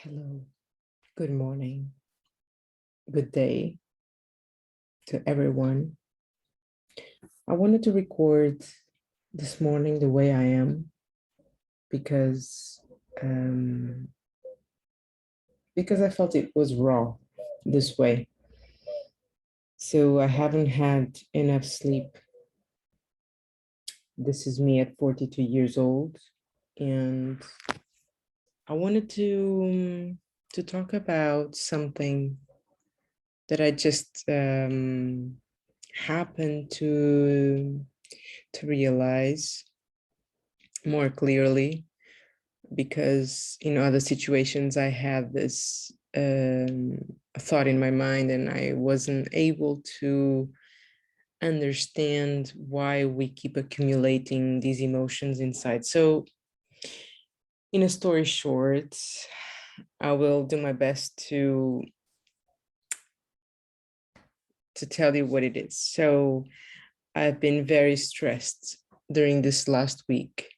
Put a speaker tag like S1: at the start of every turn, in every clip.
S1: Hello, good morning, good day to everyone. I wanted to record this morning the way I am because um, because I felt it was raw this way. So I haven't had enough sleep. This is me at 42 years old, and I wanted to talk about something that I just happened to realize more clearly, because in other situations I had this thought in my mind and I wasn't able to understand why we keep accumulating these emotions inside. So in a story short, I will do my best to tell you what it is. So I've been very stressed during this last week,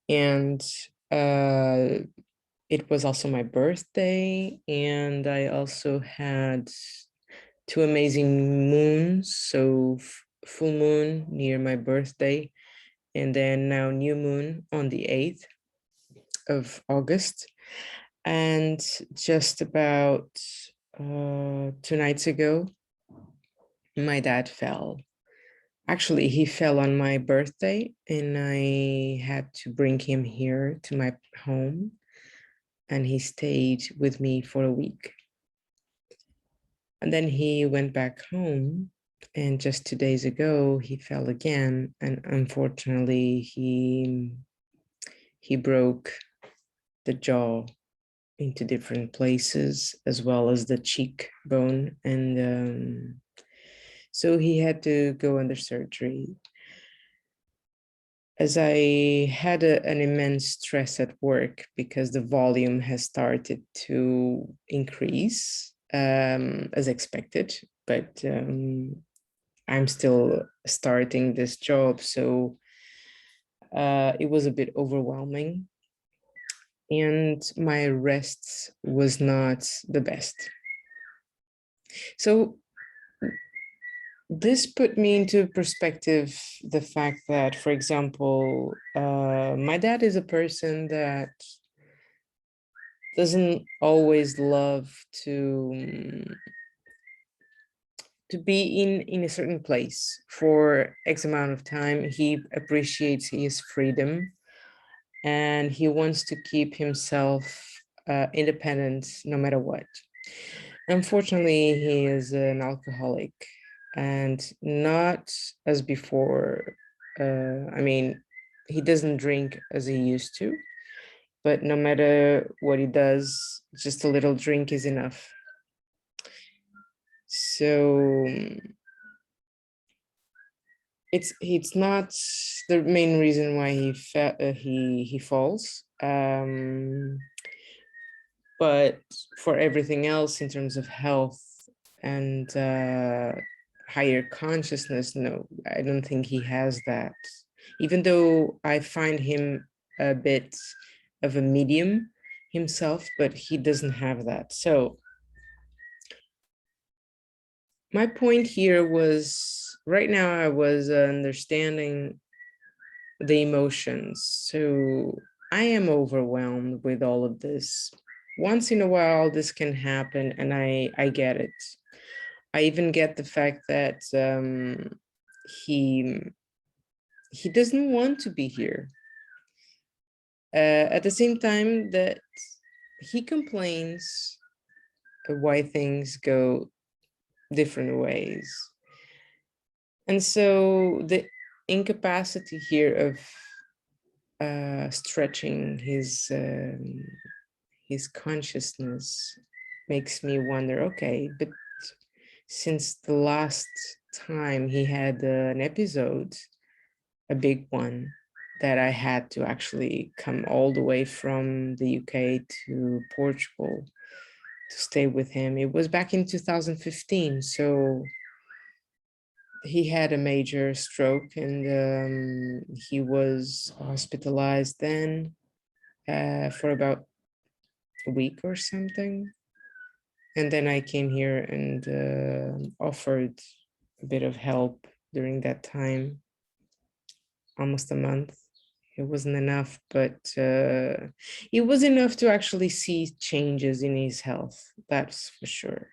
S1: and it was also my birthday, and I also had two amazing moons. So full moon near my birthday, and then now new moon on the 8th of August. And just about 2 nights ago, my dad fell. Actually, he fell on my birthday, and I had to bring him here to my home, and he stayed with me for a week. And then he went back home, and just 2 days ago, he fell again, and unfortunately, he broke the jaw into different places, as well as the cheekbone, and so he had to go under surgery. As I had an immense stress at work because the volume has started to increase as expected, but I'm still starting this job, so it was a bit overwhelming, and my rest was not the best. So this put me into perspective the fact that, for example, my dad is a person that doesn't always love to be in a certain place for X amount of time. He appreciates his freedom, and he wants to keep himself independent no matter what. Unfortunately, he is an alcoholic, and not as before. I mean, he doesn't drink as he used to, but no matter what he does, just a little drink is enough. So it's not the main reason why he falls, but for everything else in terms of health and higher consciousness, no, I don't think he has that. Even though I find him a bit of a medium himself, but he doesn't have that. So my point here was, right now I was understanding the emotions. So I am overwhelmed with all of this. Once in a while, this can happen, and I get it. I even get the fact that he he doesn't want to be here. At the same time that he complains why things go different ways. And so the incapacity here of stretching his consciousness makes me wonder, okay, but since the last time he had an episode, a big one, that I had to actually come all the way from the UK to Portugal to stay with him, it was back in 2015. So he had a major stroke, and he was hospitalized then for about week or something. And then I came here and offered a bit of help during that time, almost a month. It wasn't enough, but it was enough to actually see changes in his health, that's for sure.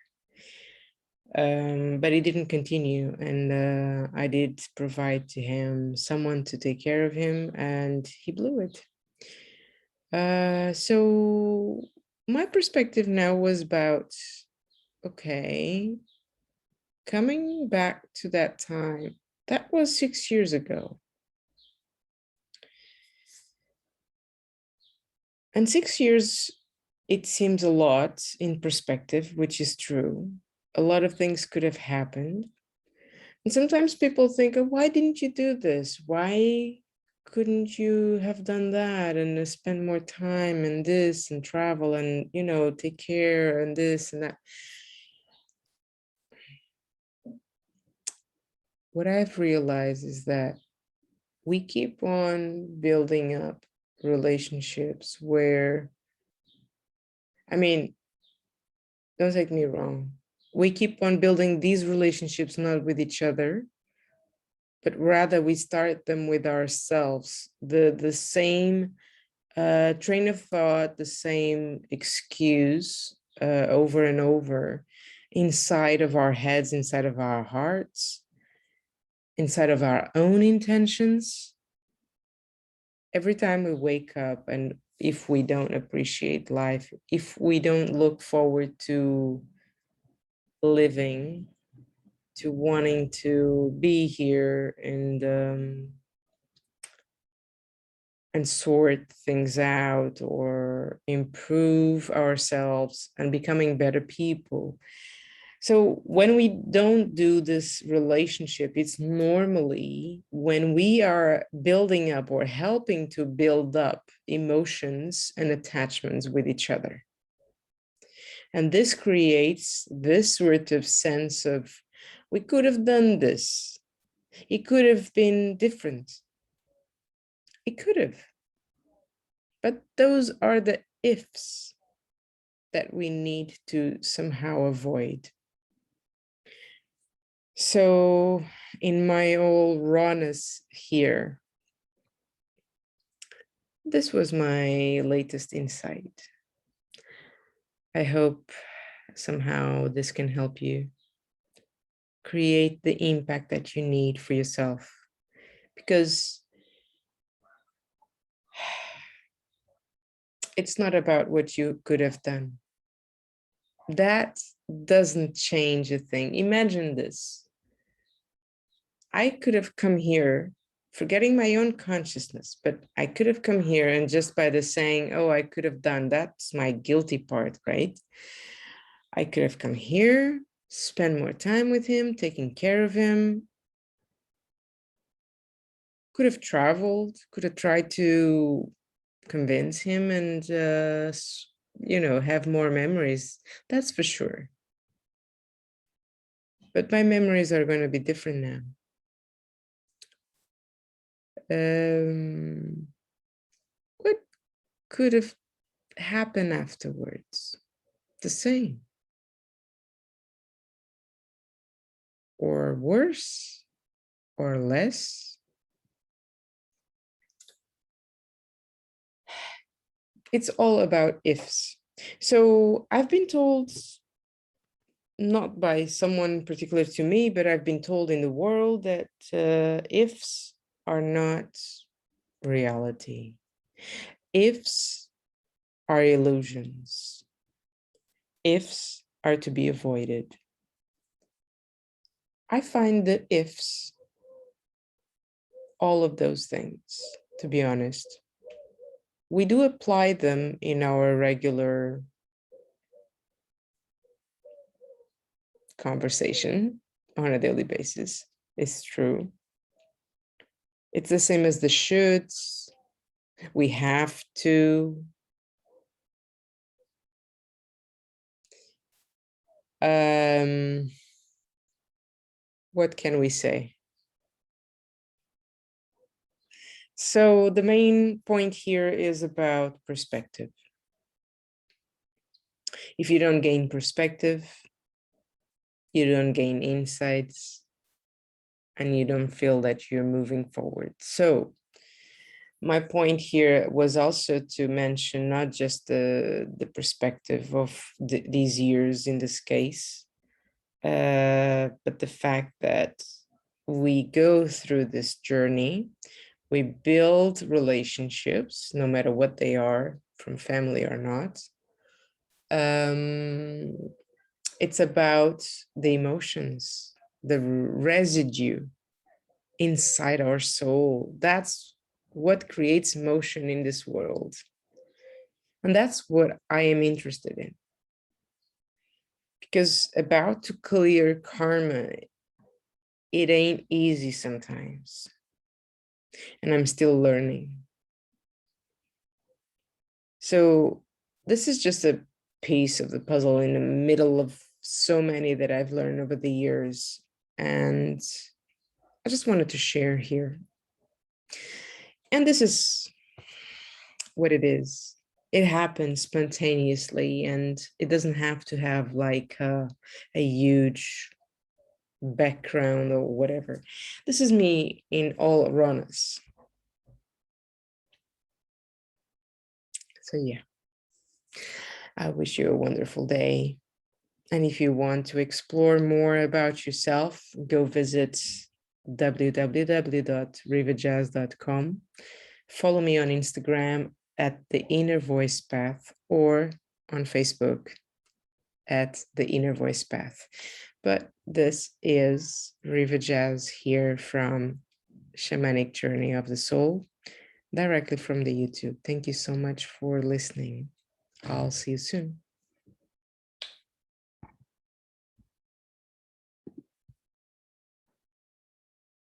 S1: But it didn't continue, and I did provide to him someone to take care of him, and he blew it. So my perspective now was about, okay, coming back to that time, that was 6 years ago. And 6 years, it seems a lot in perspective, which is true. A lot of things could have happened. And sometimes people think, oh, why didn't you do this? Why couldn't you have done that and spend more time in this and travel and, you know, take care and this and that? What I've realized is that we keep on building up relationships where, I mean, don't take me wrong. We keep on building these relationships not with each other, but rather we start them with ourselves. The same train of thought, the same excuse over and over inside of our heads, inside of our hearts, inside of our own intentions. Every time we wake up, and if we don't appreciate life, if we don't look forward to living, to wanting to be here and sort things out or improve ourselves and becoming better people. So when we don't do this relationship, it's normally when we are building up or helping to build up emotions and attachments with each other. And this creates this sort of sense of, we could have done this. It could have been different. It could have. But those are the ifs that we need to somehow avoid. So in my all rawness here, this was my latest insight. I hope somehow this can help you create the impact that you need for yourself, because it's not about what you could have done. That doesn't change a thing. Imagine this. I could have come here forgetting my own consciousness, but I could have come here and just by the saying, oh, I could have done, that's my guilty part, right? I could have come here, spend more time with him, taking care of him, could have traveled, could have tried to convince him and, you know, have more memories. That's for sure. But my memories are going to be different now. What could have happened afterwards? The same. Or worse, or less. It's all about ifs. So I've been told, not by someone particular to me, but I've been told in the world that ifs are not reality. Ifs are illusions. Ifs are to be avoided. I find the ifs, all of those things, to be honest. We do apply them in our regular conversation on a daily basis. It's true. It's the same as the shoulds. We have to. What can we say? So the main point here is about perspective. If you don't gain perspective, you don't gain insights, and you don't feel that you're moving forward. So my point here was also to mention not just the perspective of these years in this case, but the fact that we go through this journey, we build relationships, no matter what they are, from family or not. It's about the emotions, the residue inside our soul. That's what creates motion in this world. And that's what I am interested in. Because about to clear karma, it ain't easy sometimes. And I'm still learning. So this is just a piece of the puzzle in the middle of so many that I've learned over the years. And I just wanted to share here. And this is what it is. It happens spontaneously, and it doesn't have to have like a huge background or whatever. This is me in all rawness. So yeah, I wish you a wonderful day. And if you want to explore more about yourself, go visit www.rivajazz.com. Follow me on Instagram at The Inner Voice Path, or on Facebook at The Inner Voice Path. But this is RivaJazz here from Shamanic Journey of the Soul, directly from the YouTube. Thank you so much for listening. I'll see you soon.